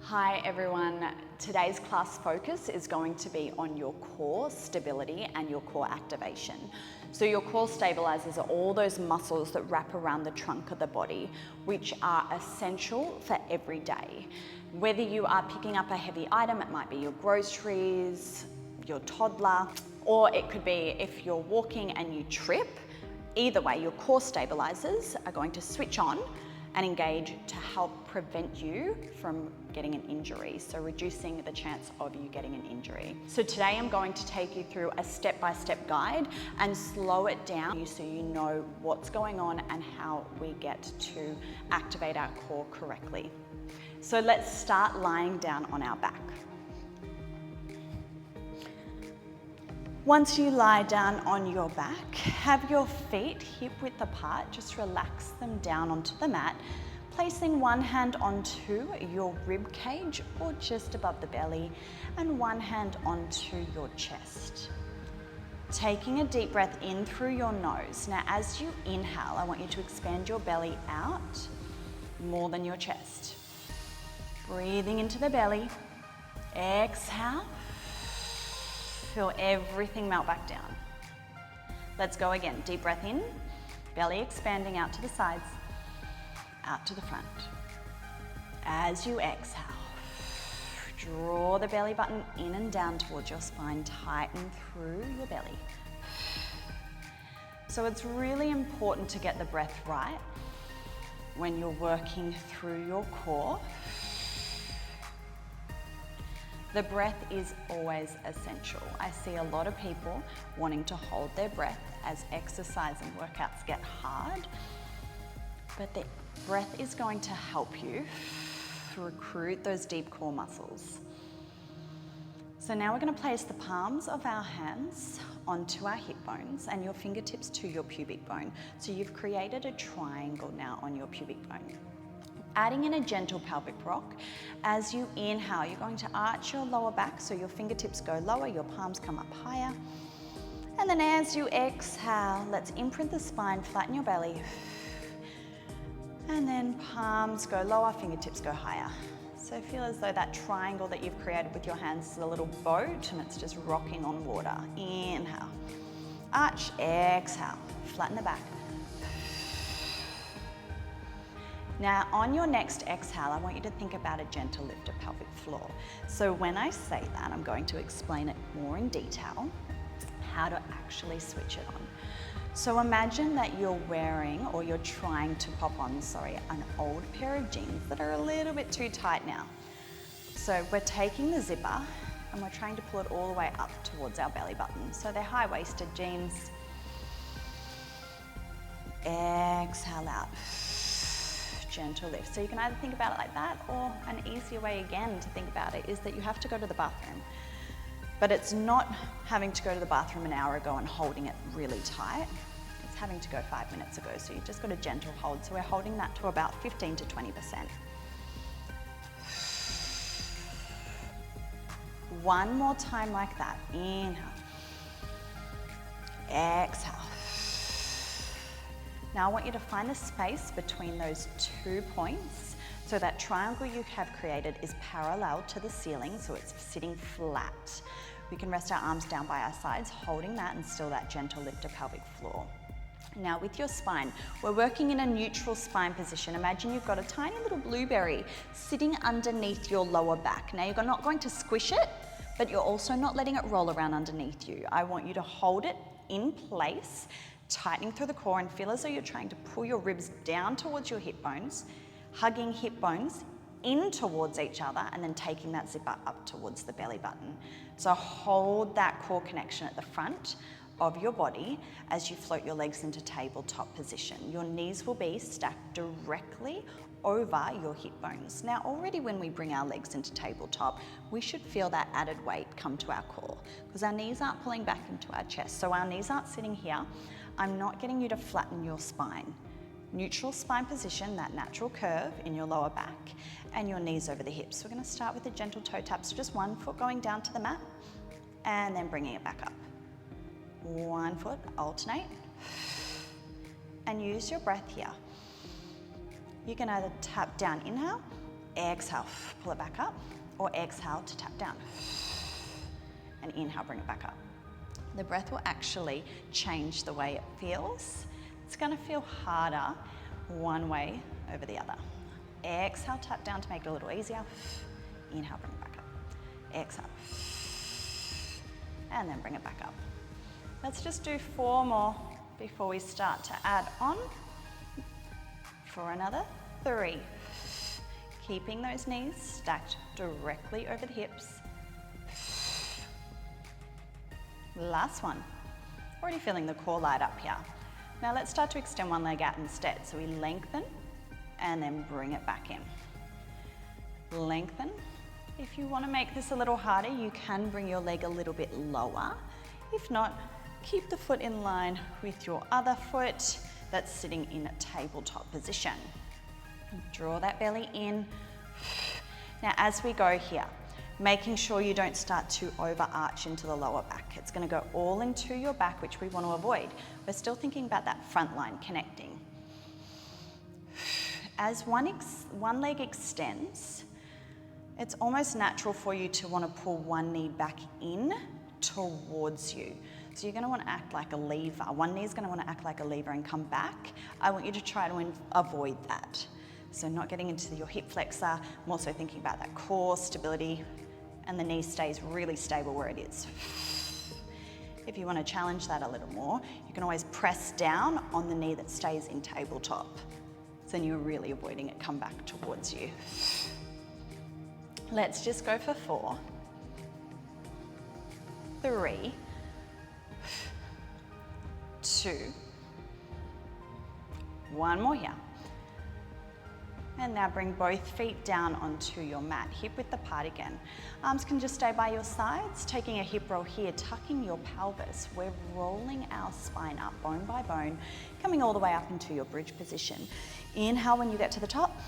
Hi everyone, today's class focus is going to be on your core stability and your core activation. So your core stabilizers are all those muscles that wrap around the trunk of the body, which are essential for every day. Whether you are picking up a heavy item, it might be your groceries, your toddler, or it could be if you're walking and you trip. Either way, your core stabilizers are going to switch on and engage to help prevent you from getting an injury, so reducing the chance of you getting an injury. So today I'm going to take you through a step-by-step guide and slow it down so you know what's going on and how we get to activate our core correctly. So let's start lying down on our back. Once you lie down on your back, have your feet hip-width apart, just relax them down onto the mat, placing one hand onto your rib cage or just above the belly and one hand onto your chest. Taking a deep breath in through your nose. Now as you inhale, I want you to expand your belly out more than your chest. Breathing into the belly, exhale. Feel everything melt back down. Let's go again. Deep breath in, belly expanding out to the sides, out to the front. As you exhale, draw the belly button in and down towards your spine, tighten through your belly. So it's really important to get the breath right when you're working through your core. The breath is always essential. I see a lot of people wanting to hold their breath as exercise and workouts get hard, but the breath is going to help you to recruit those deep core muscles. So now we're going to place the palms of our hands onto our hip bones and your fingertips to your pubic bone. So you've created a triangle now on your pubic bone. Adding in a gentle pelvic rock. As you inhale, you're going to arch your lower back so your fingertips go lower, your palms come up higher. And then as you exhale, let's imprint the spine, flatten your belly. And then palms go lower, fingertips go higher. So feel as though that triangle that you've created with your hands is a little boat and it's just rocking on water. Inhale, arch, exhale, flatten the back. Now on your next exhale, I want you to think about a gentle lift of pelvic floor. So when I say that, I'm going to explain it more in detail, how to actually switch it on. So imagine that you're wearing, or you're trying to pop on, an old pair of jeans that are a little bit too tight now. So we're taking the zipper and we're trying to pull it all the way up towards our belly button. So they're high-waisted jeans. Exhale out. Gentle lift. So you can either think about it like that, or an easier way again to think about it is that you have to go to the bathroom. But it's not having to go to the bathroom an hour ago and holding it really tight. It's having to go 5 minutes ago. So you've just got a gentle hold. So we're holding that to about 15 to 20%. One more time like that. Inhale. Exhale. Now I want you to find the space between those 2 points. So that triangle you have created is parallel to the ceiling, so it's sitting flat. We can rest our arms down by our sides, holding that and still that gentle lift of pelvic floor. Now with your spine, we're working in a neutral spine position. Imagine you've got a tiny little blueberry sitting underneath your lower back. Now you're not going to squish it, but you're also not letting it roll around underneath you. I want you to hold it in place, tightening through the core, and feel as though you're trying to pull your ribs down towards your hip bones, hugging hip bones in towards each other, and then taking that zipper up towards the belly button. So hold that core connection at the front of your body as you float your legs into tabletop position. Your knees will be stacked directly over your hip bones. Now already when we bring our legs into tabletop, we should feel that added weight come to our core because our knees aren't pulling back into our chest. So our knees aren't sitting here. I'm not getting you to flatten your spine. Neutral spine position, that natural curve in your lower back, and your knees over the hips. We're going to start with a gentle toe tap, so just one foot going down to the mat and then bringing it back up. One foot, alternate, and use your breath here. You can either tap down, inhale, exhale, pull it back up, or exhale to tap down. And inhale, bring it back up. The breath will actually change the way it feels. It's gonna feel harder one way over the other. Exhale, tap down to make it a little easier. Inhale, bring it back up. Exhale. And then bring it back up. Let's just do 4 more before we start to add on. For another 3. Keeping those knees stacked directly over the hips. Last one. Already feeling the core light up here. Now let's start to extend one leg out instead. So we lengthen and then bring it back in. Lengthen. If you want to make this a little harder, you can bring your leg a little bit lower. If not, keep the foot in line with your other foot that's sitting in a tabletop position. Draw that belly in. Now as we go here, making sure you don't start to overarch into the lower back. It's going to go all into your back, which we want to avoid. We're still thinking about that front line connecting. As one leg extends, it's almost natural for you to want to pull one knee back in towards you. So you're going to want to act like a lever. One knee is going to want to act like a lever and come back. I want you to try to avoid that. So not getting into your hip flexor. I'm also thinking about that core stability, and the knee stays really stable where it is. If you want to challenge that a little more, you can always press down on the knee that stays in tabletop. So then you're really avoiding it come back towards you. Let's just go for 4, 3, 2, 1 more here. And now bring both feet down onto your mat, hip width apart again. Arms can just stay by your sides, taking a hip roll here, tucking your pelvis. We're rolling our spine up, bone by bone, coming all the way up into your bridge position. Inhale when you get to the top.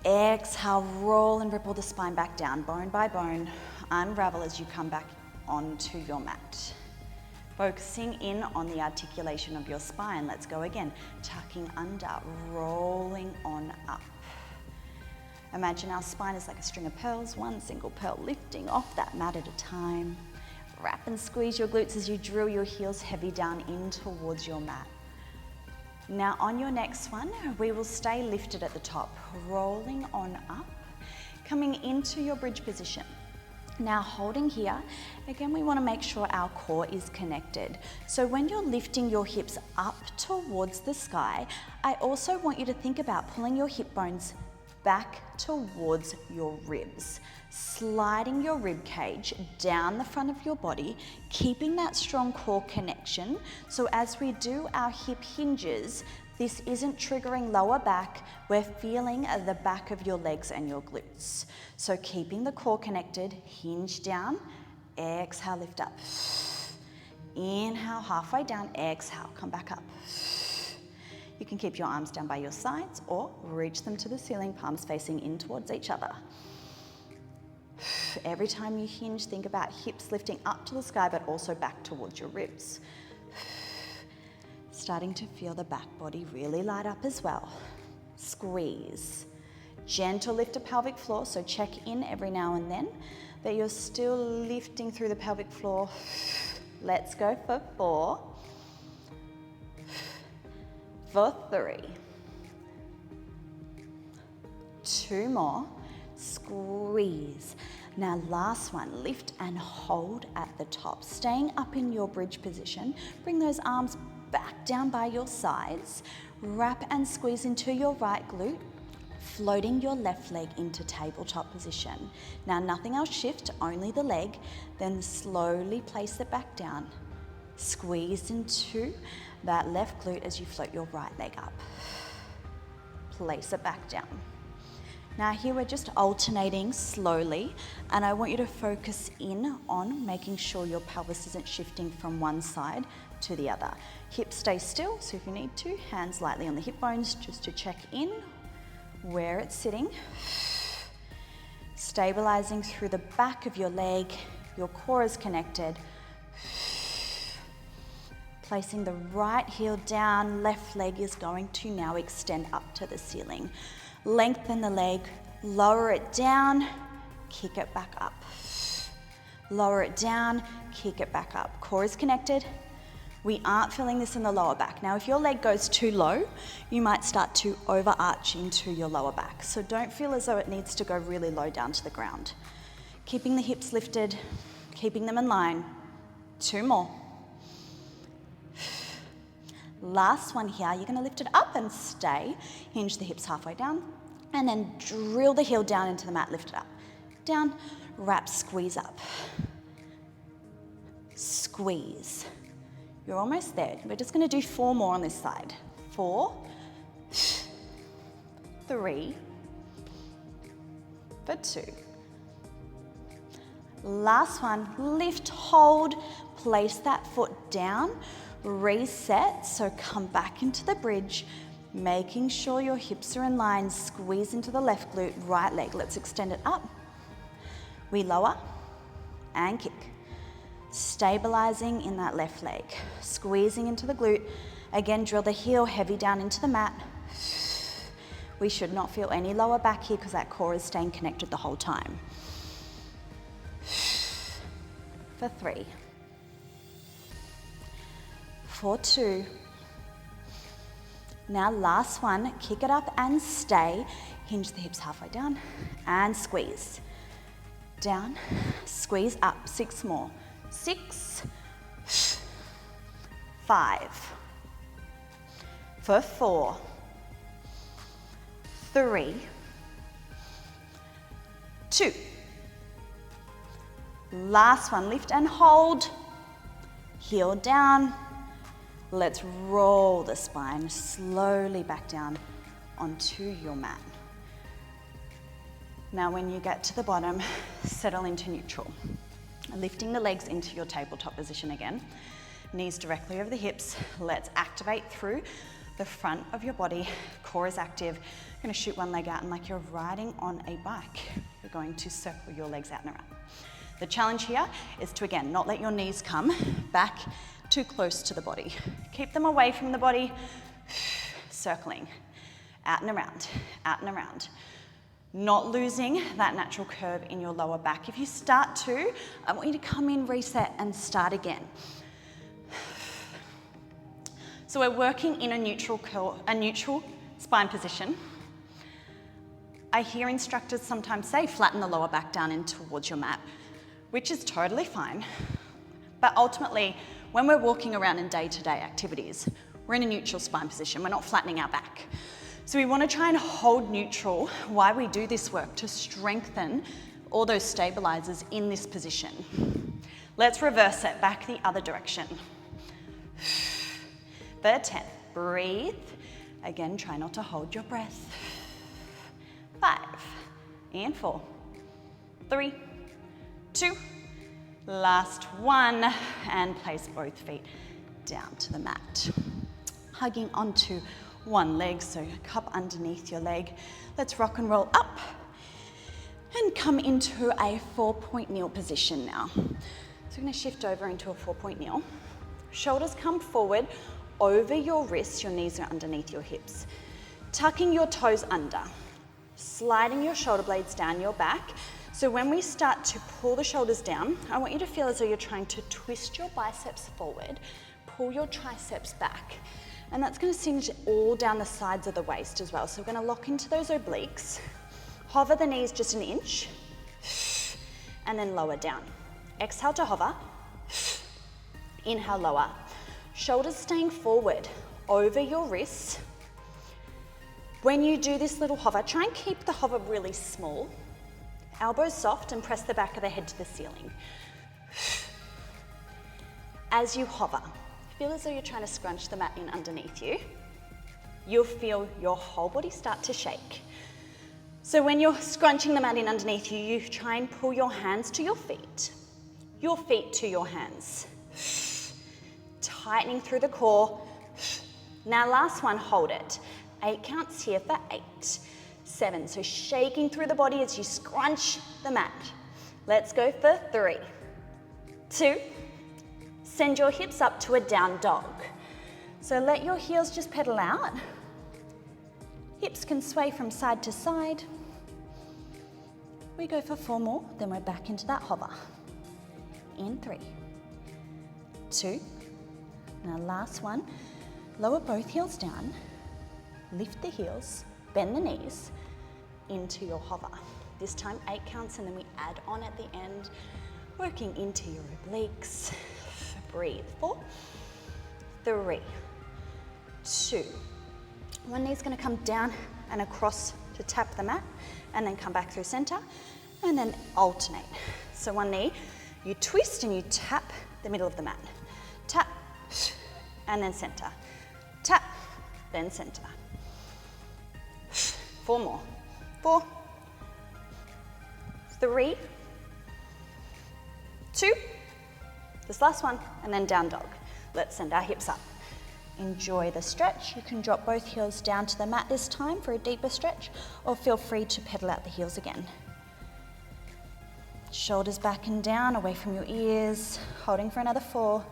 Exhale, roll and ripple the spine back down, bone by bone. Unravel as you come back onto your mat. Focusing in on the articulation of your spine. Let's go again. Tucking under, rolling on up. Imagine our spine is like a string of pearls, one single pearl lifting off that mat at a time. Wrap and squeeze your glutes as you drill your heels heavy down in towards your mat. Now on your next one, we will stay lifted at the top, rolling on up, coming into your bridge position. Now holding here, again we want to make sure our core is connected. So when you're lifting your hips up towards the sky, I also want you to think about pulling your hip bones back towards your ribs, sliding your rib cage down the front of your body, keeping that strong core connection. So as we do our hip hinges, this isn't triggering lower back, we're feeling the back of your legs and your glutes. So keeping the core connected, hinge down, exhale, lift up. Inhale, halfway down, exhale, come back up. You can keep your arms down by your sides or reach them to the ceiling, palms facing in towards each other. Every time you hinge, think about hips lifting up to the sky, but also back towards your ribs. Starting to feel the back body really light up as well. Squeeze. Gentle lift to pelvic floor, so check in every now and then that you're still lifting through the pelvic floor. Let's go for 4, for 3, 2 more, squeeze. Now last one, lift and hold at the top, staying up in your bridge position. Bring those arms back down by your sides, wrap and squeeze into your right glute, floating your left leg into tabletop position. Now nothing else shift, only the leg, then slowly place it back down. Squeeze into that left glute as you float your right leg up. Place it back down. Now here we're just alternating slowly, and I want you to focus in on making sure your pelvis isn't shifting from one side to the other. Hips stay still, so if you need to, hands lightly on the hip bones just to check in where it's sitting. Stabilizing through the back of your leg, your core is connected. Placing the right heel down, left leg is going to now extend up to the ceiling. Lengthen the leg, Lower it down, kick it back up. Lower it down, kick it back up. Core is connected. We aren't feeling this in the lower back. Now, if your leg goes too low, you might start to overarch into your lower back. So don't feel as though it needs to go really low down to the ground. Keeping the hips lifted, keeping them in line. 2 more. Last one here, you're gonna lift it up and stay. Hinge the hips halfway down, and then drill the heel down into the mat, lift it up. Down, wrap, squeeze up. Squeeze. You're almost there. We're just gonna do 4 more on this side. 4, 3, for 2. Last one, lift, hold, place that foot down, reset, so come back into the bridge, making sure your hips are in line, squeeze into the left glute, right leg. Let's extend it up. We lower and kick. Stabilizing in that left leg, squeezing into the glute. Again, drill the heel heavy down into the mat. We should not feel any lower back here because that core is staying connected the whole time. For 3, for 2. Now last one, kick it up and stay. Hinge the hips halfway down and squeeze. Down, squeeze up. 6 more. 6, 5, for 4, 3, 2. Last one, lift and hold. Heel down. Let's roll the spine slowly back down onto your mat. Now when you get to the bottom, settle into neutral. Lifting the legs into your tabletop position again. Knees directly over the hips. Let's activate through the front of your body. Core is active. You're going to shoot one leg out, and like you're riding on a bike, you're going to circle your legs out and around. The challenge here is to, again, not let your knees come back too close to the body. Keep them away from the body. Circling out and around, out and around. Not losing that natural curve in your lower back. If you start to, I want you to come in, reset, and start again. So we're working in a neutral spine position. I hear instructors sometimes say flatten the lower back down in towards your mat, which is totally fine. But ultimately, when we're walking around in day-to-day activities, we're in a neutral spine position. We're not flattening our back. So we want to try and hold neutral while we do this work to strengthen all those stabilizers in this position. Let's reverse it back the other direction. For 10, breathe. Again, try not to hold your breath. 5, and 4, 3, 2, last 1, and place both feet down to the mat. Hugging onto one leg, so cup underneath your leg. Let's rock and roll up and come into a 4-point kneel position now. So we're going to shift over into a 4-point kneel. Shoulders come forward over your wrists, your knees are underneath your hips. Tucking your toes under, sliding your shoulder blades down your back. So when we start to pull the shoulders down, I want you to feel as though you're trying to twist your biceps forward, pull your triceps back. And that's going to cinch all down the sides of the waist as well. So we're going to lock into those obliques. Hover the knees just an inch, and then lower down. Exhale to hover. Inhale, lower. Shoulders staying forward over your wrists. When you do this little hover, try and keep the hover really small. Elbows soft and press the back of the head to the ceiling. As you hover, feel as though you're trying to scrunch the mat in underneath you. You'll feel your whole body start to shake. So when you're scrunching the mat in underneath you, you try and pull your hands to your feet to your hands. Tightening through the core. Now last one, hold it. 8 counts here for 8, 7. So shaking through the body as you scrunch the mat. Let's go for 3, 2, send your hips up to a down dog. So let your heels just pedal out. Hips can sway from side to side. We go for 4 more, then we're back into that hover. In 3, 2, now last one. Lower both heels down, lift the heels, bend the knees into your hover. This time 8 counts and then we add on at the end, working into your obliques. Breathe. 4, 3, 2. One knee's gonna come down and across to tap the mat, and then come back through center, and then alternate. So one knee, you twist and you tap the middle of the mat. Tap, and then center. Tap, then center. 4 more. 4, 3, 2, this last one, and then down dog. Let's send our hips up. Enjoy the stretch. You can drop both heels down to the mat this time for a deeper stretch, or feel free to pedal out the heels again. Shoulders back and down, away from your ears, holding for another 4,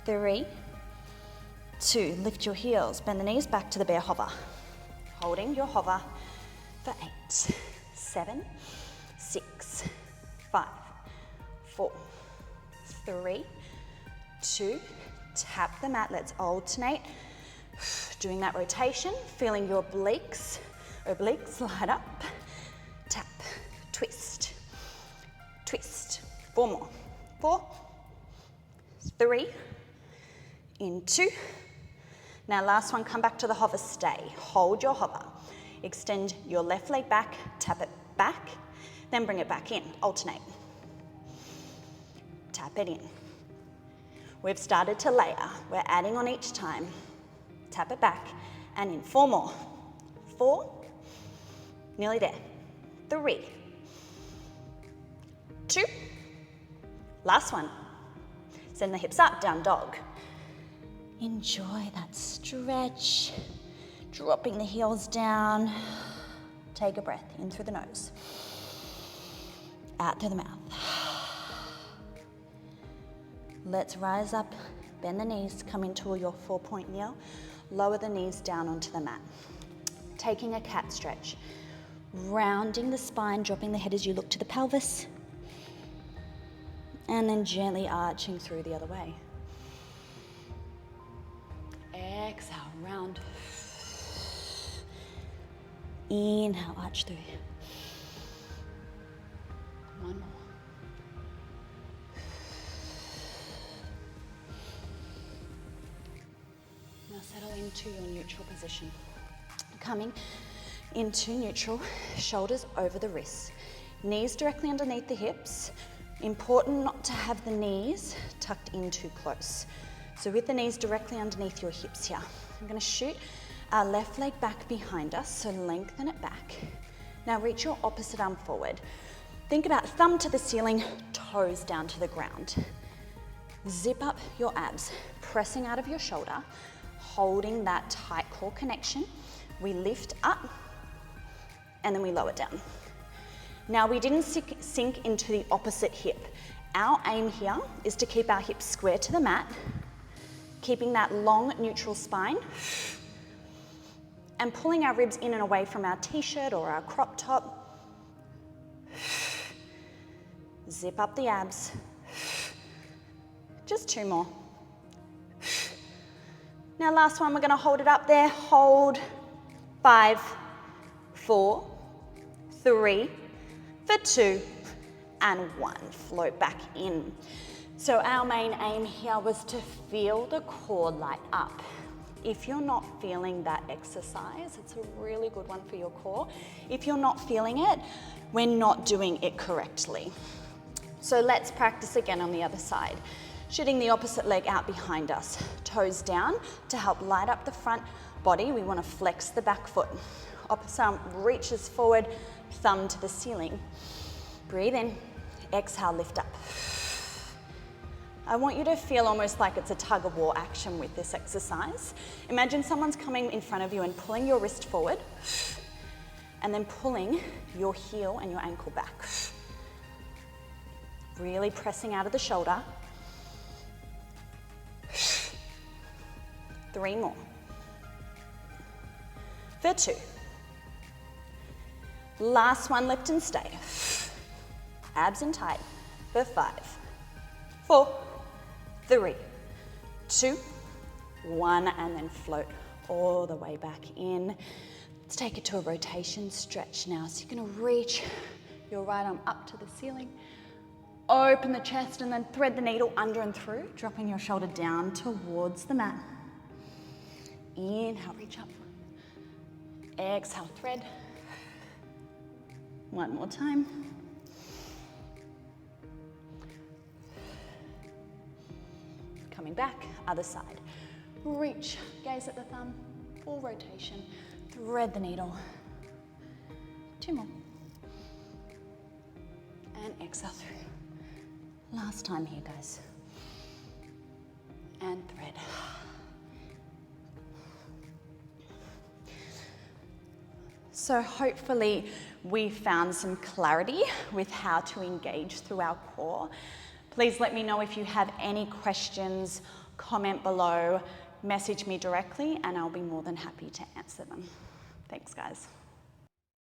3, 2, lift your heels, bend the knees back to the bear hover. Holding your hover for 8, 7, 6, 5, 4, 3, 2, tap the mat, let's alternate. Doing that rotation, feeling your obliques light up. Tap, twist, twist. 4 more. 4, 3, in 2. Now last one, come back to the hover, stay. Hold your hover. Extend your left leg back, tap it back, then bring it back in, alternate. Tap it in. We've started to layer. We're adding on each time. Tap it back, and in 4 more. 4, nearly there. 3, 2, last one. Send the hips up, down dog. Enjoy that stretch. Dropping the heels down. Take a breath in through the nose. Out through the mouth. Let's rise up, bend the knees, come into your 4-point kneel. Lower the knees down onto the mat. Taking a cat stretch. Rounding the spine, dropping the head as you look to the pelvis. And then gently arching through the other way. Exhale, round. Inhale, arch through. 1 more. Now settle into your neutral position. Coming into neutral, shoulders over the wrists. Knees directly underneath the hips. Important not to have the knees tucked in too close. So with the knees directly underneath your hips here. I'm gonna shoot our left leg back behind us, so lengthen it back. Now reach your opposite arm forward. Think about thumb to the ceiling, toes down to the ground. Zip up your abs, pressing out of your shoulder, holding that tight core connection. We lift up, and then we lower down. Now we didn't sink into the opposite hip. Our aim here is to keep our hips square to the mat, keeping that long neutral spine, and pulling our ribs in and away from our t-shirt or our crop top. Zip up the abs. Just 2 more. Now last one, we're gonna hold it up there. Hold. 5, 4, 3, for 2, and 1. Float back in. So our main aim here was to feel the core light up. If you're not feeling that exercise, it's a really good one for your core. If you're not feeling it, we're not doing it correctly. So let's practice again on the other side. Shooting the opposite leg out behind us. Toes down to help light up the front body. We want to flex the back foot. Opposite arm reaches forward, thumb to the ceiling. Breathe in, exhale, lift up. I want you to feel almost like it's a tug of war action with this exercise. Imagine someone's coming in front of you and pulling your wrist forward, and then pulling your heel and your ankle back. Really pressing out of the shoulder. 3 more. For 2. Last one, lift and stay. Abs in tight for 5, 4, 3, 2, 1, and then float all the way back in. Let's take it to a rotation stretch now. So you're gonna reach your right arm up to the ceiling, open the chest, and then thread the needle under and through, dropping your shoulder down towards the mat. Inhale, reach up. Exhale, thread. One more time. Coming back, other side. Reach, gaze at the thumb, full rotation, thread the needle. 2 more. And exhale through. Last time here, guys. And thread. So hopefully we found some clarity with how to engage through our core. Please let me know if you have any questions, comment below, message me directly, and I'll be more than happy to answer them. Thanks, guys.